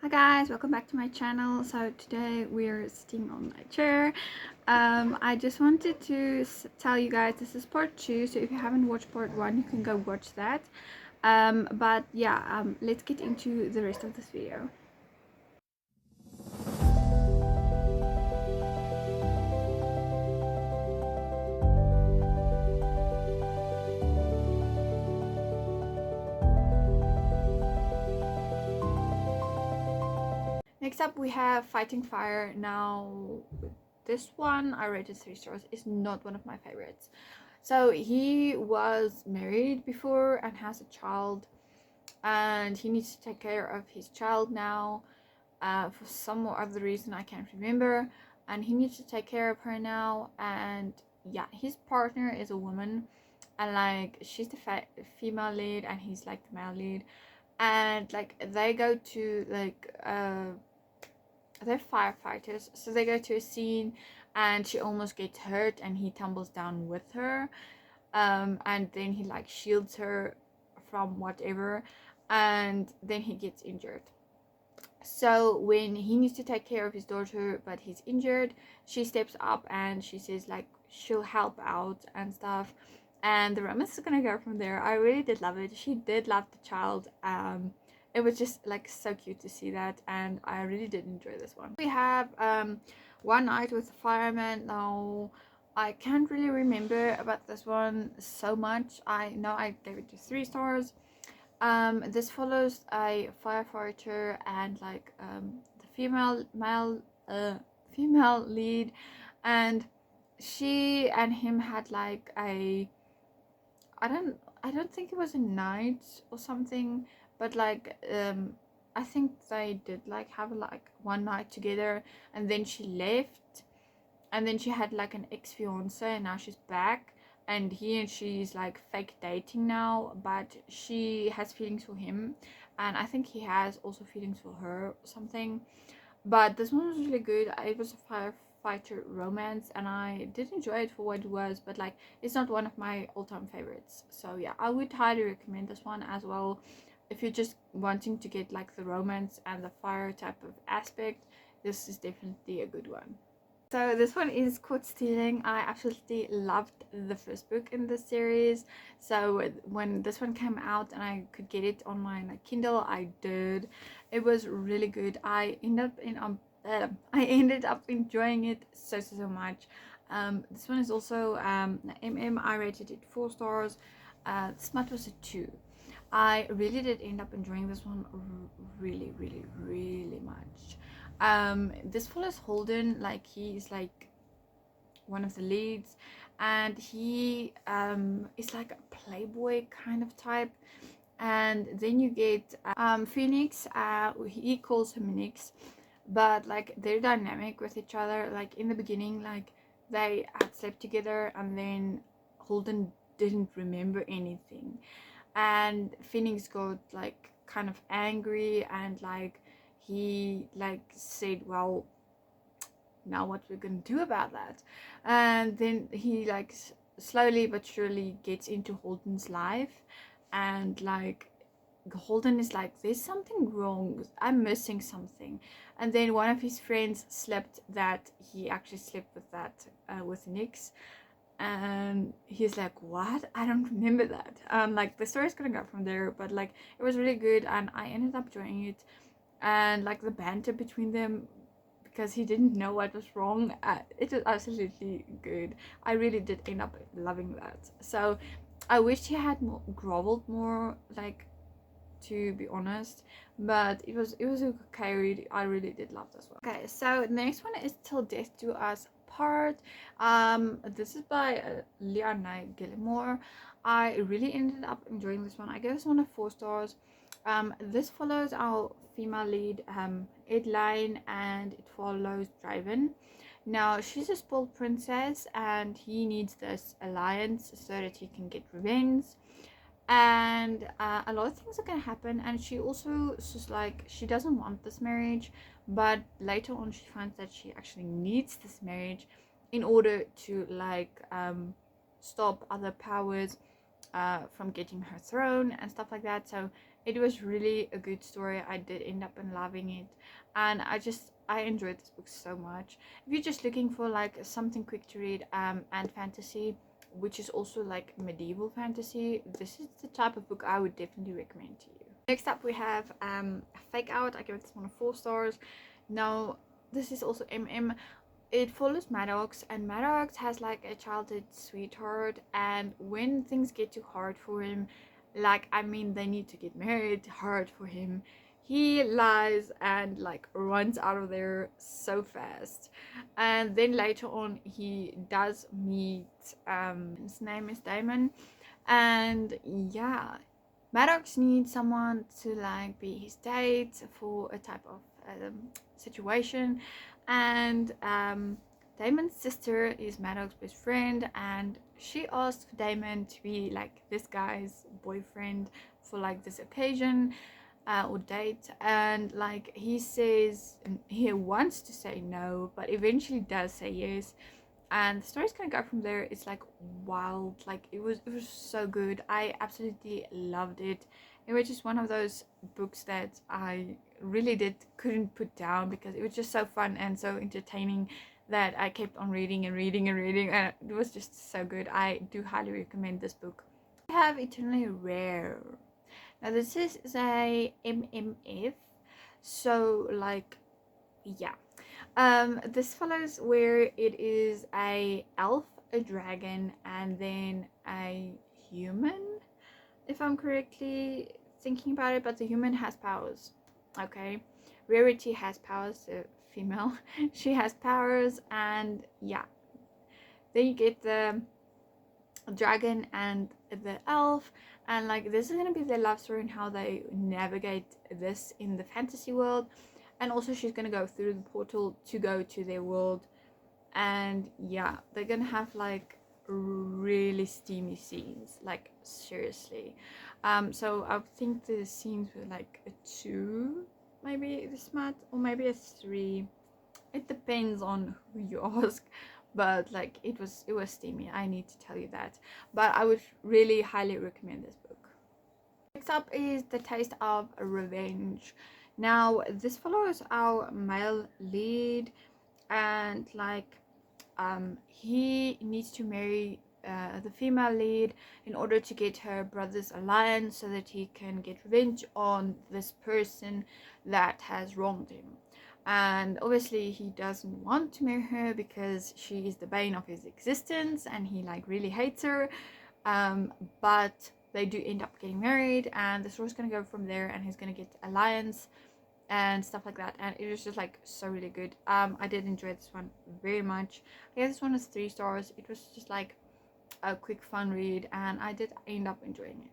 Hi guys, welcome back to my channel. So today we're sitting on my chair. I just wanted to tell you guys this is part 2, so if you haven't watched part 1 you can go watch that. But yeah, let's get into the rest of this video. Next up we have Fighting Fire. Now this one I rated 3 stars. Is not one of my favorites. So he was married before and has a child, and he needs to take care of his child now for some or other reason I can't remember, and he needs to take care of her now. And yeah, his partner is a woman, and like she's the female lead and he's like the male lead, and like they go to like they're firefighters, so they go to a scene and she almost gets hurt and he tumbles down with her, and then he like shields her from whatever, and then he gets injured. So when he needs to take care of his daughter but he's injured, she steps up and she says like she'll help out and stuff, and the romance is gonna go from there. I really did love it. She did love the child. It was just like so cute to see that, and I really did enjoy this one. We have One Night with the Fireman. Now I can't really remember about this one so much. I know I gave it to 3 stars. This follows a firefighter and like the female lead, and she and him had like a I don't think it was a night or something, but like I think they did like have like one night together, and then she left, and then she had like an ex-fiance and now she's back, and he and she's like fake dating now, but she has feelings for him, and I think he has also feelings for her or something. But this one was really good. It was a firefighter romance and I did enjoy it for what it was, but like it's not one of my all-time favorites. So yeah, I would highly recommend this one as well if you're just wanting to get like the romance and the fire type of aspect. This is definitely a good one. So this one is Caught Stealing. I absolutely loved the first book in this series. So when this one came out and I could get it on my like Kindle, I did. It was really good. I ended up enjoying it so much. This one is also I rated it 4 stars. Smut was a 2. I really did end up enjoying this one really much. This follows Holden, like he's like one of the leads, and he is like a playboy kind of type. And then you get Phoenix. He calls him Nix, but like they're dynamic with each other. Like in the beginning, like they had slept together, and then Holden didn't remember anything, and Phoenix got like kind of angry, and like he like said, well, now what we're gonna do about that. And then he like slowly but surely gets into Holden's life, and like Holden is like, there's something wrong, I'm missing something. And then one of his friends slept that he actually slept with that with Nyx, and he's like, what, I don't remember that. Like the story's gonna go from there, but like it was really good and I ended up enjoying it. And like the banter between them, because he didn't know what was wrong, it was absolutely good. I really did end up loving that. So I wish he had more groveled more, like, to be honest, but it was a okay read. I really did love this one. Okay, so the next one is Till Death Do Us Part. This is by Liana Gilmore. I really ended up enjoying this one. I gave this one a 4 stars. This follows our female lead, Edline, and it follows Draven. Now she's a spoiled princess and he needs this alliance so that he can get revenge, and a lot of things are gonna happen, and she also just like, she doesn't want this marriage, but later on she finds that she actually needs this marriage in order to like stop other powers from getting her throne and stuff like that. So it was really a good story. I did end up in loving it, and I enjoyed this book so much. If you're just looking for like something quick to read and fantasy, which is also like medieval fantasy, this is the type of book I would definitely recommend to you. Next up we have Fake Out. I give this one 4 stars. Now this is also It follows Maddox, and Maddox has like a childhood sweetheart, and when things get too hard for him, like I mean they need to get married hard for him, he lies and like runs out of there so fast. And then later on he does meet his name is Damon, and yeah, Maddox needs someone to like be his date for a type of situation, and Damon's sister is Maddox's best friend, and she asked Damon to be like this guy's boyfriend for like this occasion or date, and like he says he wants to say no, but eventually does say yes. And the story's gonna go from there. It's like wild, like it was so good. I absolutely loved it. It was just one of those books that I really couldn't put down, because it was just so fun and so entertaining that I kept on reading and reading and reading, and it was just so good. I do highly recommend this book. I have Eternally Rare. Now this is a MMF, so like yeah, this follows where it is a elf, a dragon, and then a human, if I'm correctly thinking about it. But the human has powers. Okay, Rarity has powers, the female. She has powers, and yeah, then you get the dragon and the elf, and like this is gonna be their love story and how they navigate this in the fantasy world. And also she's gonna go through the portal to go to their world, and yeah, they're gonna have like really steamy scenes, like seriously. So I think the scenes were like a 2, maybe this much, or maybe a 3. It depends on who you ask, but like it was steamy, I need to tell you that. But I would really highly recommend this book. Next up is The Taste of Revenge. Now this follows our male lead, and like he needs to marry the female lead in order to get her brother's alliance, so that he can get revenge on this person that has wronged him. And obviously he doesn't want to marry her because she is the bane of his existence and he like really hates her, but they do end up getting married, and the story's gonna go from there, and he's gonna get alliance and stuff like that. And it was just like so really good. I did enjoy this one very much. I gave this one as 3 stars. It was just like a quick fun read, and I did end up enjoying it.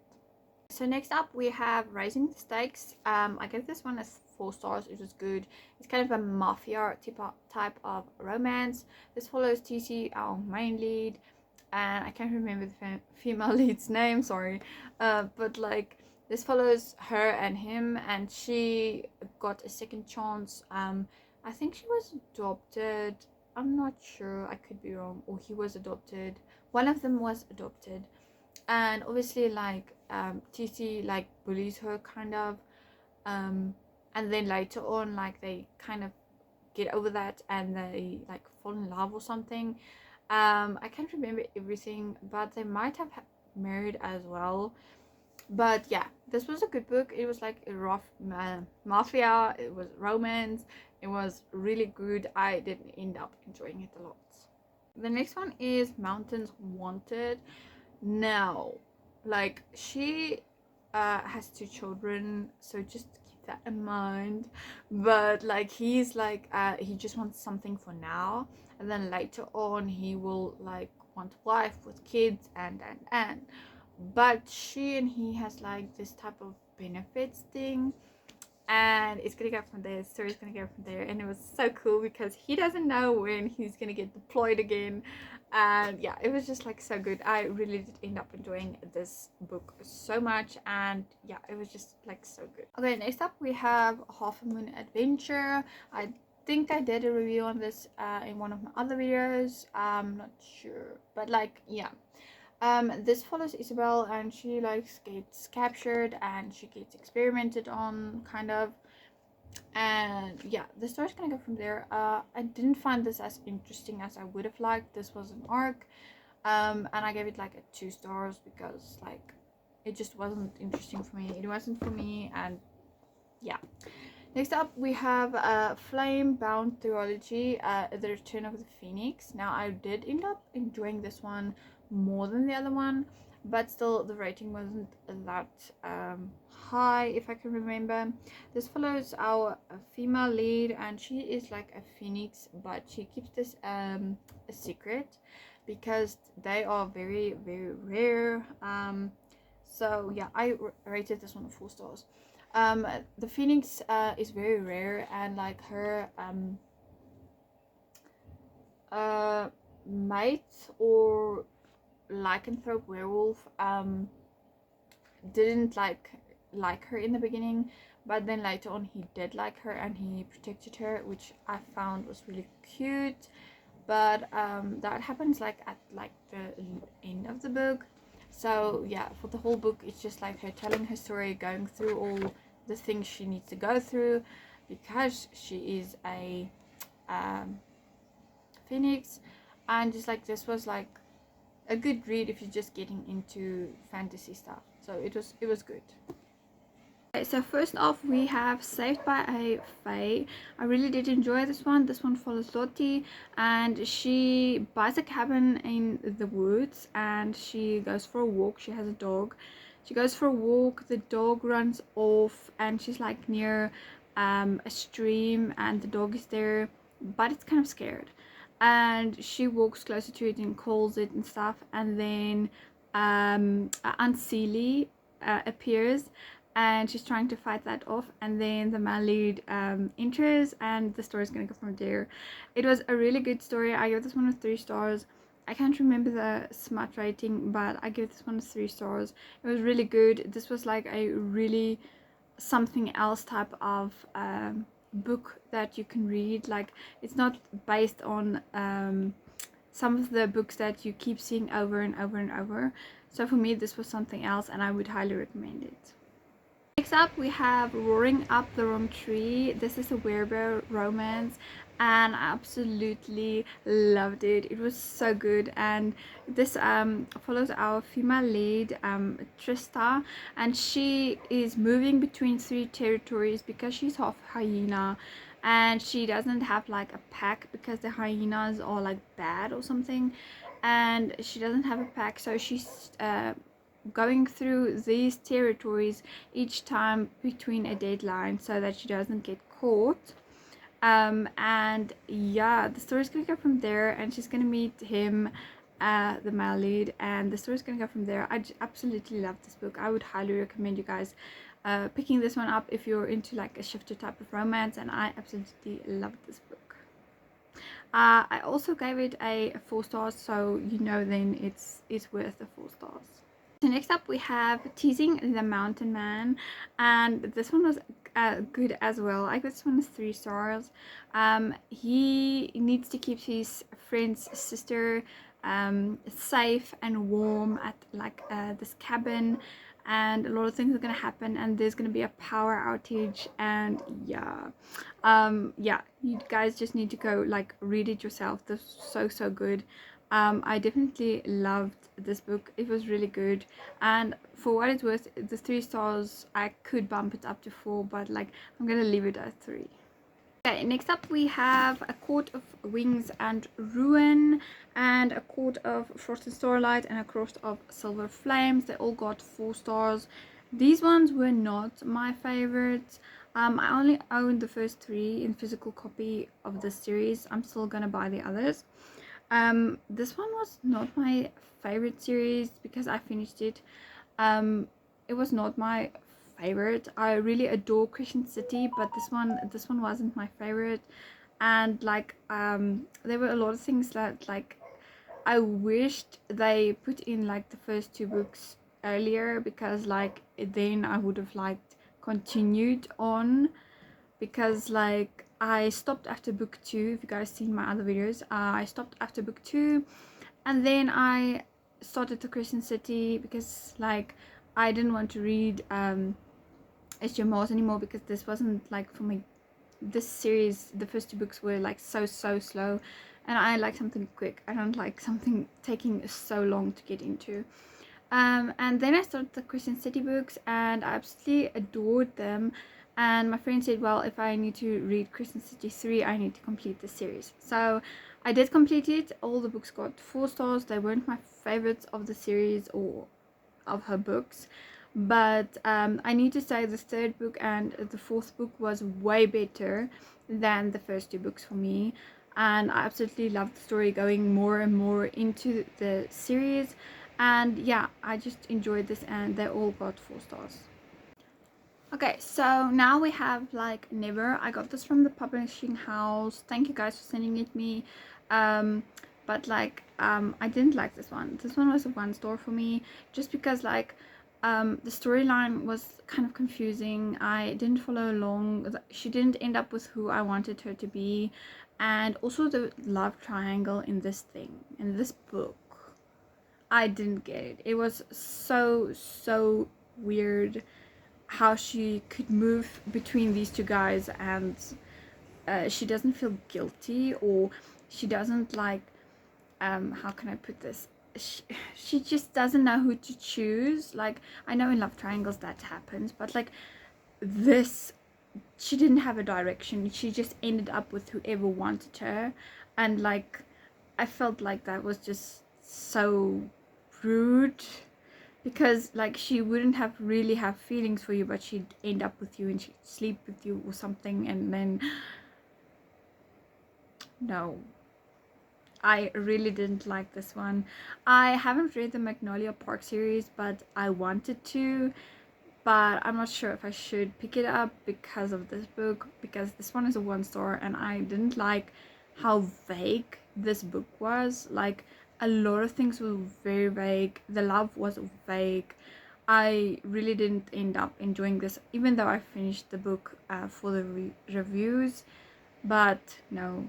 So next up we have Raising the Stakes. I gave this one as 4 stars. It was good. It's kind of a mafia type of romance. This follows TC, our main lead, and I can't remember the female lead's name, sorry, but like this follows her and him, and she got a second chance. I think she was adopted, I'm not sure, I could be wrong, or he was adopted. One of them was adopted, and obviously like TC like bullies her kind of, and then later on like they kind of get over that and they like fall in love or something. I can't remember everything, but they might have married as well. But yeah, this was a good book. It was like a rough mafia, it was romance, it was really good. I did end up enjoying it a lot. The next one is Mountains Wanted. Now like she has 2 children, so just keep that in mind. But like he's like he just wants something for now, and then later on he will like want a wife with kids and but she and he has like this type of benefits thing, and it's gonna go from there. The story's gonna go from there, and it was so cool because he doesn't know when he's gonna get deployed again. And yeah, it was just like so good. I really did end up enjoying this book so much, and yeah, it was just like so good. Okay, next up we have Half a Moon Adventure. I think I did a review on this in one of my other videos. I'm not sure, but like yeah, This follows Isabel, and she like gets captured and she gets experimented on, kind of. And yeah, the story's gonna go from there. I didn't find this as interesting as I would have liked. This was an arc, and I gave it like a 2 stars because like it just wasn't interesting for me. It wasn't for me, and yeah. Next up, we have Flame Bound Theology, The Return of the Phoenix. Now, I did end up enjoying this one more than the other one, but still, the rating wasn't that high, if I can remember. This follows our female lead, and she is like a phoenix, but she keeps this a secret because they are very, very rare. So, yeah, I rated this one 4 stars. The phoenix is very rare, and like her mate or lycanthrope werewolf didn't like her in the beginning, but then later on he did like her and he protected her, which I found was really cute. But that happens like at like the end of the book. So yeah, for the whole book it's just like her telling her story, going through all the things she needs to go through because she is a phoenix. And just like this was like a good read if you're just getting into fantasy stuff, so it was good. Okay, so first off we have Saved by a Fae. I really did enjoy this one. This one follows Lottie, and she buys a cabin in the woods and she goes for a walk. She has a dog. She goes for a walk, the dog runs off, and she's like near a stream and the dog is there, but it's kind of scared. And she walks closer to it and calls it and stuff, and then Aunt Celie appears and she's trying to fight that off, and then the male lead enters and the story is gonna go from there. It was a really good story. I give this one 3 stars. I can't remember the smart rating, but I give this one 3 stars. It was really good. This was like a really something else type of book that you can read. Like, it's not based on some of the books that you keep seeing over and over and over. So for me this was something else, and I would highly recommend it. Next up we have Roaring Up the Wrong Tree. This is a werebear romance and I absolutely loved it. It was so good, and this follows our female lead Trista, and she is moving between 3 territories because she's half hyena, and she doesn't have like a pack because the hyenas are like bad or something, and she doesn't have a pack, so she's going through these territories each time between a deadline so that she doesn't get caught. And yeah, the story's gonna go from there, and she's gonna meet him, the male lead, and the story's gonna go from there. I absolutely love this book. I would highly recommend you guys picking this one up if you're into like a shifter type of romance, and I absolutely loved this book. I also gave it a 4 stars, so you know then it's worth the 4 stars. So next up we have Teasing the Mountain Man, and this one was good as well. I got this one 3 stars. He needs to keep his friend's sister safe and warm at like this cabin, and a lot of things are gonna happen, and there's gonna be a power outage, and yeah, yeah, you guys just need to go like read it yourself. This is so good. I definitely loved this book. It was really good, and for what it's worth, the 3 stars, I could bump it up to 4, but like I'm gonna leave it at 3. Okay, next up we have A Court of Wings and Ruin, and A Court of Frost and Starlight, and A Court of Silver Flames. They all got 4 stars. These ones were not my favorites. I only own the first 3 in physical copy of this series. I'm still gonna buy the others. This one was not my favorite series because I finished it. It was not my favorite. I really adore Crescent City, but this one wasn't my favorite. And like there were a lot of things that like I wished they put in like the first 2 books earlier, because like then I would have like continued on, because like I stopped after book 2. If you guys seen my other videos, I stopped after book 2, and then I started the Christian City because like I didn't want to read SJ Mars anymore, because this wasn't like for me. This series, the first 2 books were like so slow, and I like something quick. I don't like something taking so long to get into. And then I started the Christian City books, and I absolutely adored them. And my friend said, well, if I need to read Christian City 3, I need to complete the series. So I did complete it. All the books got 4 stars. They weren't my favorites of the series or of her books, but I need to say the 3rd book and the 4th book was way better than the first 2 books for me, and I absolutely loved the story going more and more into the series. And yeah, I just enjoyed this, and they all got 4 stars. Okay, so now we have like Never. I got this from the publishing house. Thank you guys for sending it me. But like I didn't like this one. This one was a 1 star for me, just because like the storyline was kind of confusing. I didn't follow along. She didn't end up with who I wanted her to be, and also the love triangle in this book, I didn't get it. It was so weird how she could move between these 2 guys, and she doesn't feel guilty, or she doesn't like how can I put this, she just doesn't know who to choose. Like, I know in love triangles that happens, but like this, she didn't have a direction. She just ended up with whoever wanted her, and like I felt like that was just so rude, because like she wouldn't really have feelings for you, but she'd end up with you and she'd sleep with you or something. And then no, I really didn't like this one. I haven't read the Magnolia Park series, but I wanted to, but I'm not sure if I should pick it up because of this book, because this one is a 1 star, and I didn't like how vague this book was. Like, a lot of things were very vague. The love was vague. I really didn't end up enjoying this, even though I finished the book for the reviews. But no.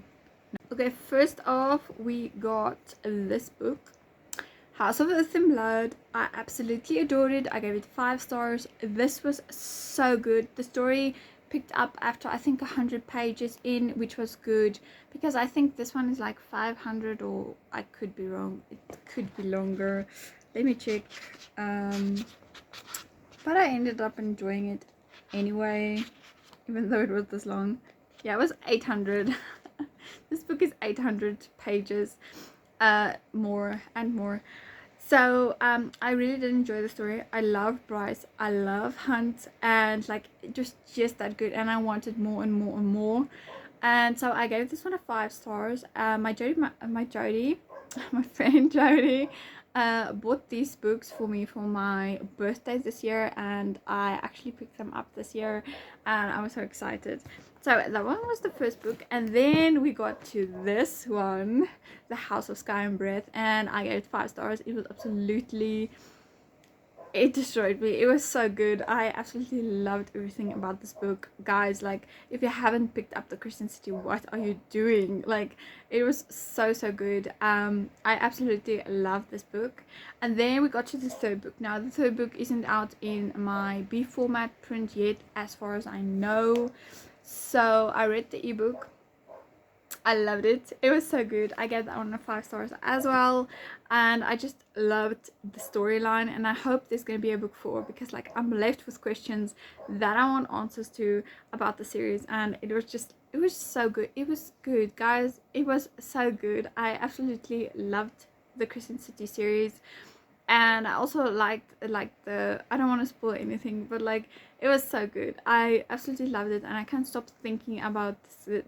Okay, first off, we got this book, House of Earth and Blood. I absolutely adored it. I gave it 5 stars. This was so good. The story picked up after I think 100 pages in, which was good, because I think this one is like 500, or I could be wrong, it could be longer. Let me check. But I ended up enjoying it anyway, even though it was this long. Yeah, it was 800. This book is 800 pages, more and more. So I really did enjoy the story. I love Bryce, I love Hunt, and like just that good, and I wanted more and more and more. And so I gave this one a 5 stars. My Jody, my friend Jody, bought these books for me for my birthday this year, and I actually picked them up this year, and I was so excited. So that one was the first book, and then we got to this one, The House of Sky and Breath, and I gave it 5 stars. It was absolutely, it destroyed me. It was so good. I absolutely loved everything about this book, guys. Like, if you haven't picked up the Christian City, what are you doing? Like, it was so good. I absolutely loved this book. And then we got to the 3rd book. Now the 3rd book isn't out in my B format print yet, as far as I know, so I read the ebook. I loved it. It was so good. I gave that one a 5 stars as well, and I just loved the storyline, and I hope there's going to be a book 4, because like I'm left with questions that I want answers to about the series, and it was so good. It was good, guys. It was so good. I absolutely loved the Christian City series. And I also liked the, I don't want to spoil anything, but like it was so good. I absolutely loved it, and I can't stop thinking about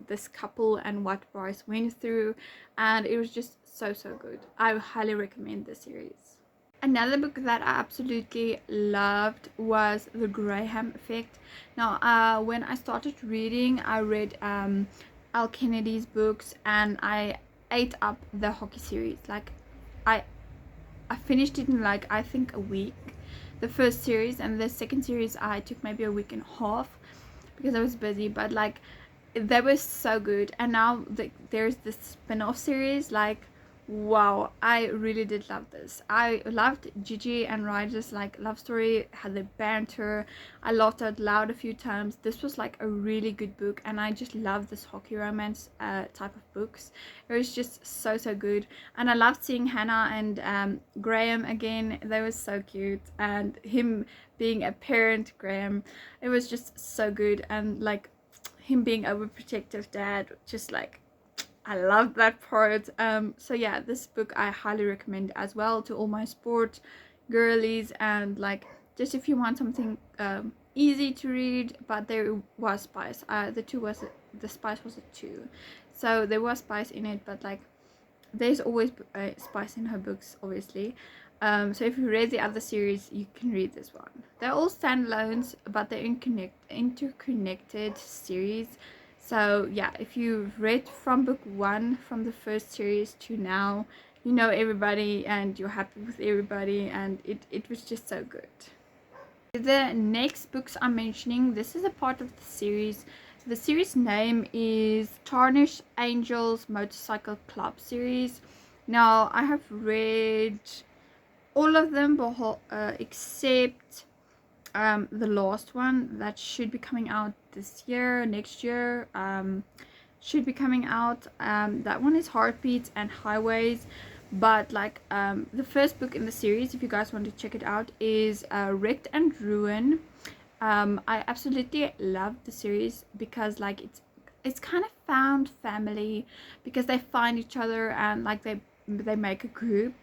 this couple and what Bryce went through, and it was just so good. I highly recommend the series. Another book that I absolutely loved was The Graham Effect. Now when I started reading, I read Al Kennedy's books, and I ate up the hockey series. Like, I finished it in like I think a week, the first series, and the second series I took maybe a week and a half because I was busy, but like they were so good. And now there's this spin-off series. Like, Wow, I really did love this. I loved Gigi and Ryder's like love story, had the banter. I laughed out loud a few times. This was like a really good book, and I just love this hockey romance type of books. It was just so good, and I loved seeing Hannah and Graham again. They were so cute, and him being a parent, Graham, it was just so good, and like him being overprotective dad, just like I love that part. So yeah, this book I highly recommend as well to all my sport girlies, and like just if you want something easy to read, but there was spice. The spice was a 2, so there was spice in it, but like there's always spice in her books, obviously. So if you read the other series, you can read this one. They're all standalones, but they're interconnected series. So yeah, if you've read from book 1 from the first series to now, you know everybody and you're happy with everybody, and it was just so good. The next books I'm mentioning, this is a part of the series. The series name is Tarnished Angels Motorcycle Club series. Now I have read all of them except the last one that should be coming out this year, next year, should be coming out. That one is Heartbeats and Highways. But like the first book in the series, if you guys want to check it out, is Wrecked and Ruin. I absolutely love the series because like it's kind of found family, because they find each other and like they make a group.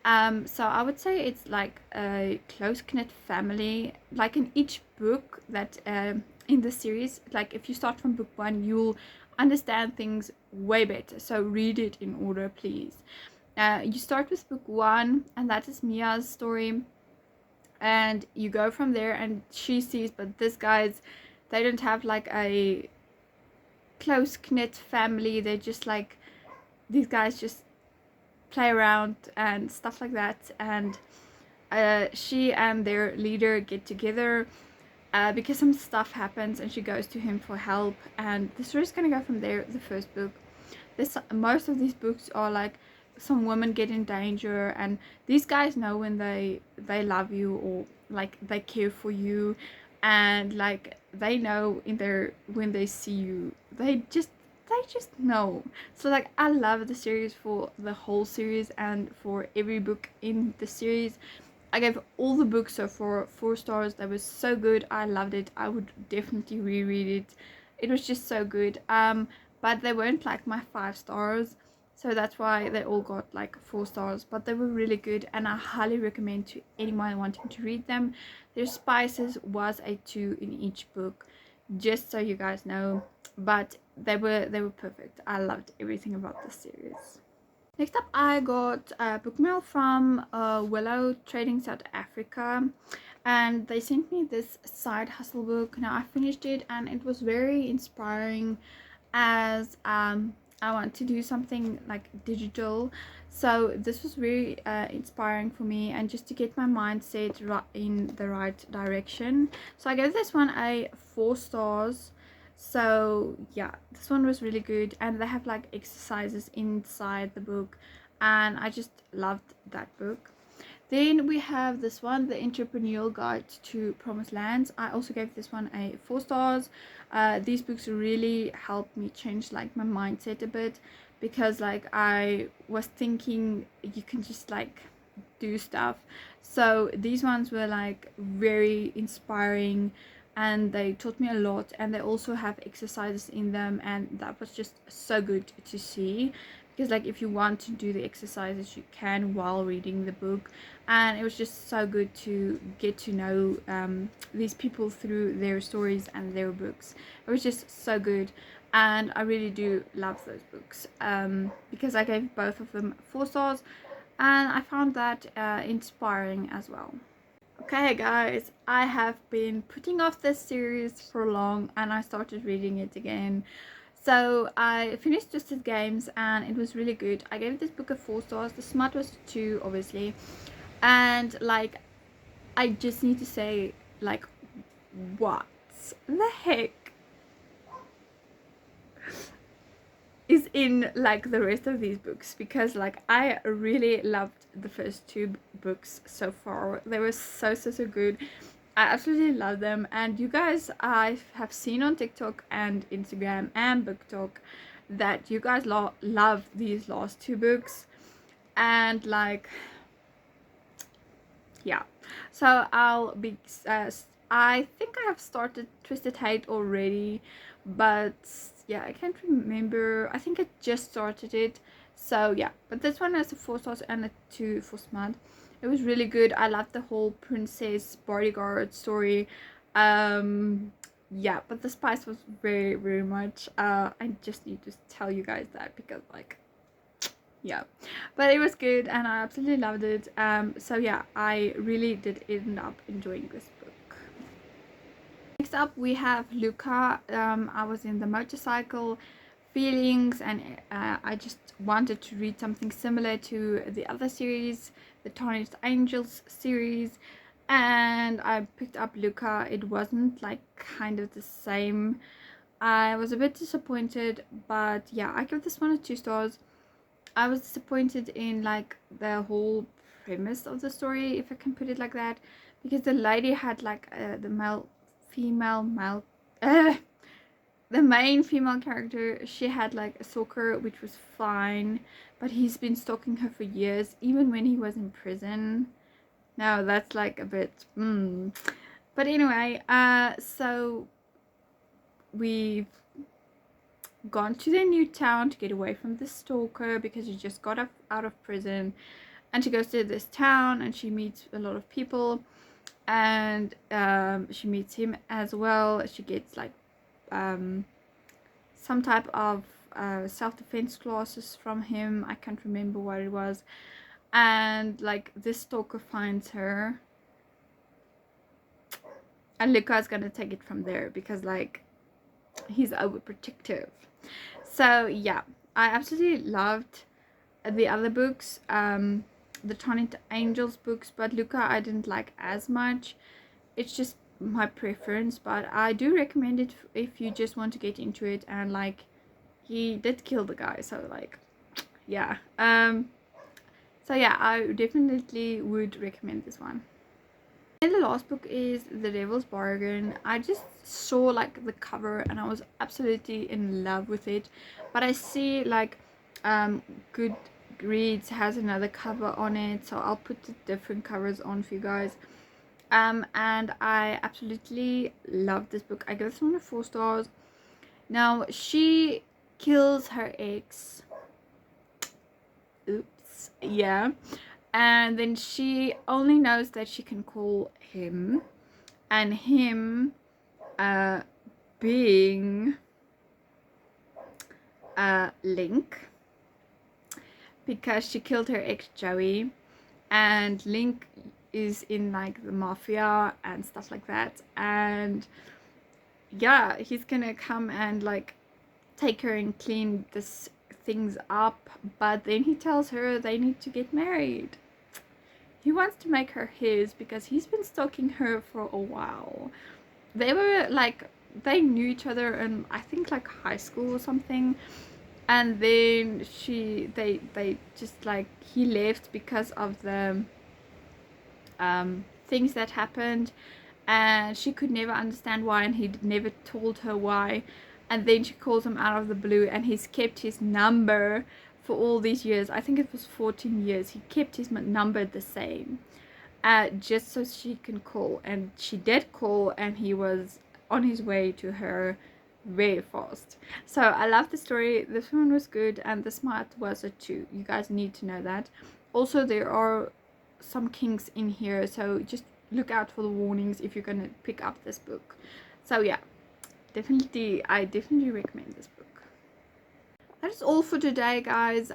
So I would say it's like a close-knit family. Like in each book that in the series, like if you start from book 1, you'll understand things way better. So read it in order, please. You start with book 1, and that is Mia's story, and you go from there, and she sees, but these guys, they don't have like a close-knit family. They're just like, these guys just play around and stuff like that, and she and their leader get together because some stuff happens, and she goes to him for help, and the story's gonna go from there. The first book, most of these books are like some women get in danger, and these guys know when they love you, or like they care for you, and like they know in their when they see you, they just know. So like I love the series for the whole series, and for every book in the series. I gave all the books so far 4 stars. That was so good. I loved it. I would definitely reread it. It was just so good. But they weren't like my 5 stars, so that's why they all got like 4 stars. But they were really good, and I highly recommend to anyone wanting to read them. Their spices was a 2 in each book, just so you guys know. But they were perfect. I loved everything about this series. Next up, I got a book mail from Willow Trading South Africa, and they sent me this side hustle book. Now I finished it, and it was very inspiring, as I want to do something like digital. So this was very inspiring for me, and just to get my mindset in the right direction. So I gave this one a 4 stars. So yeah, this one was really good, and they have like exercises inside the book, and I just loved that book. Then we have this one, The Entrepreneurial Guide to Promised Lands. I also gave this one a 4 stars. These books really helped me change like my mindset a bit, because like I was thinking you can just like do stuff. So these ones were like very inspiring, and they taught me a lot, and they also have exercises in them, and that was just so good to see, because like if you want to do the exercises, you can while reading the book. And it was just so good to get to know these people through their stories and their books. It was just so good, and I really do love those books, because I gave both of them 4 stars, and I found that inspiring as well. Okay guys, I have been putting off this series for long, and I started reading it again. So I finished Twisted Games, and it was really good. I gave this book a 4 stars. The smut was 2, obviously. And like, I just need to say, like, what the heck? is in like the rest of these books, because like I really loved the first two books so far. They were so good. I absolutely love them, and you guys, I have seen on TikTok and Instagram and BookTok that you guys love these last two books, and like, yeah. So I'll be I think I have started Twisted Hate already, but yeah, I can't remember. I think I just started it. So yeah, but this one has a 4 stars and a 2 for smut. It was really good. I loved the whole princess bodyguard story. Yeah, but the spice was very much. I just need to tell you guys that, because like, yeah, but it was good and I absolutely loved it. So yeah, I really did end up enjoying this book. Next up we have Luca. I was in the motorcycle feelings, and I just wanted to read something similar to the other series, the Tarnished Angels series, and I picked up Luca. It wasn't like kind of the same. I was a bit disappointed, but yeah, I give this one a 2 stars. I was disappointed in like the whole premise of the story, if I can put it like that, because the lady had like the main female character, she had like a stalker, which was fine, but he's been stalking her for years, even when he was in prison. Now that's like a bit but anyway, so we've gone to the new town to get away from the stalker, because she just got out of prison, and she goes to this town and she meets a lot of people, and she meets him as well. She gets like some type of self-defense classes from him. I can't remember what it was, and like this stalker finds her, and Luca's gonna take it from there, because like he's overprotective. So yeah, I absolutely loved the other books, the Tarnished Angels books, but Luca I didn't like as much. It's just my preference, but I do recommend it if you just want to get into it. And like, he did kill the guy, so like, yeah. So yeah, I definitely would recommend this one. And the last book is The Devil's Bargain. I just saw like the cover and I was absolutely in love with it, but I see like Goodreads has another cover on it, so I'll put the different covers on for you guys. And I absolutely love this book. I give this one a 4 stars. Now she kills her ex. Oops. Yeah. And then she only knows that she can call him, and him being Link, because she killed her ex Joey, and Link is in like the mafia and stuff like that, and yeah, he's gonna come and like take her and clean this things up, but then he tells her they need to get married. He wants to make her his because he's been stalking her for a while. They were like, they knew each other in I think like high school or something, and then they just like, he left because of the things that happened, and she could never understand why, and he never told her why. And then she calls him out of the blue, and he's kept his number for all these years. I think it was 14 years. He kept his number the same, just so she can call. And she did call, and he was on his way to her very fast. So I love the story. This one was good, and the smart was a 2. You guys need to know that. Also, there are some kinks in here, so just look out for the warnings if you're gonna pick up this book. So yeah, I definitely recommend this book. That is all for today, guys.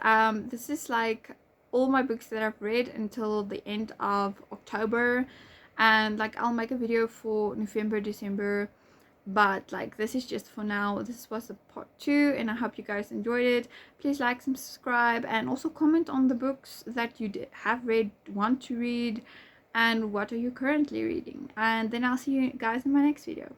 This is like all my books that I've read until the end of October, and like I'll make a video for November, December, but like this is just for now. This was the part 2, and I hope you guys enjoyed it. Please like and subscribe, and also comment on the books that you have read, want to read, and what are you currently reading. And then I'll see you guys in my next video.